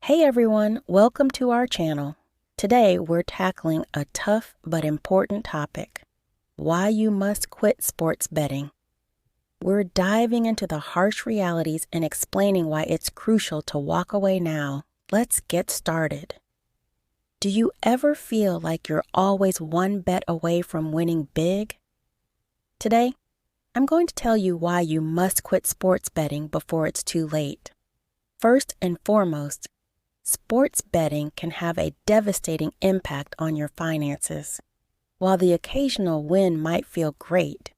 Hey everyone, welcome to our channel. Today we're tackling a tough but important topic: why you must quit sports betting. We're diving into the harsh realities and explaining why it's crucial to walk away now. Let's get started. Do you ever feel like you're always one bet away from winning big? Today, I'm going to tell you why you must quit sports betting before it's too late. First and foremost, sports betting can have a devastating impact on your finances. While the occasional win might feel great,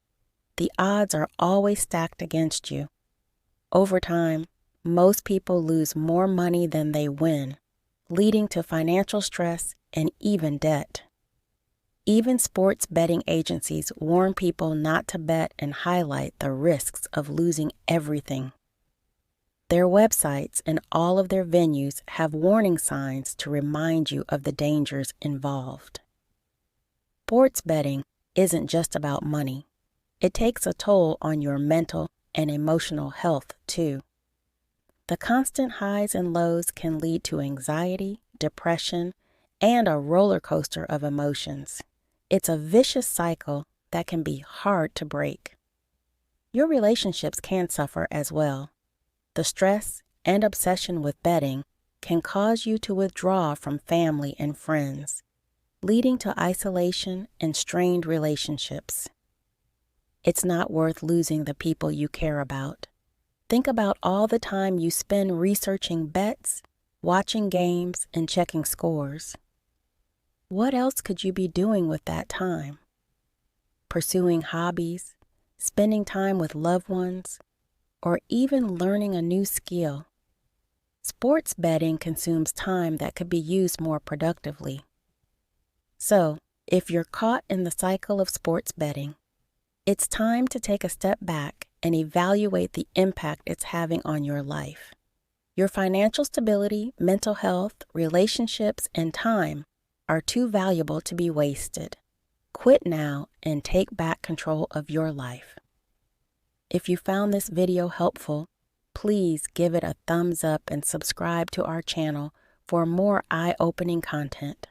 the odds are always stacked against you. Over time, most people lose more money than they win, leading to financial stress and even debt. Even sports betting agencies warn people not to bet and highlight the risks of losing everything. Their websites and all of their venues have warning signs to remind you of the dangers involved. Sports betting isn't just about money. It takes a toll on your mental and emotional health, too. The constant highs and lows can lead to anxiety, depression, and a roller coaster of emotions. It's a vicious cycle that can be hard to break. Your relationships can suffer as well. The stress and obsession with betting can cause you to withdraw from family and friends, leading to isolation and strained relationships. It's not worth losing the people you care about. Think about all the time you spend researching bets, watching games, and checking scores. What else could you be doing with that time? Pursuing hobbies, spending time with loved ones, or even learning a new skill. Sports betting consumes time that could be used more productively. So, if you're caught in the cycle of sports betting, it's time to take a step back and evaluate the impact it's having on your life. Your financial stability, mental health, relationships, and time are too valuable to be wasted. Quit now and take back control of your life. If you found this video helpful, please give it a thumbs up and subscribe to our channel for more eye-opening content.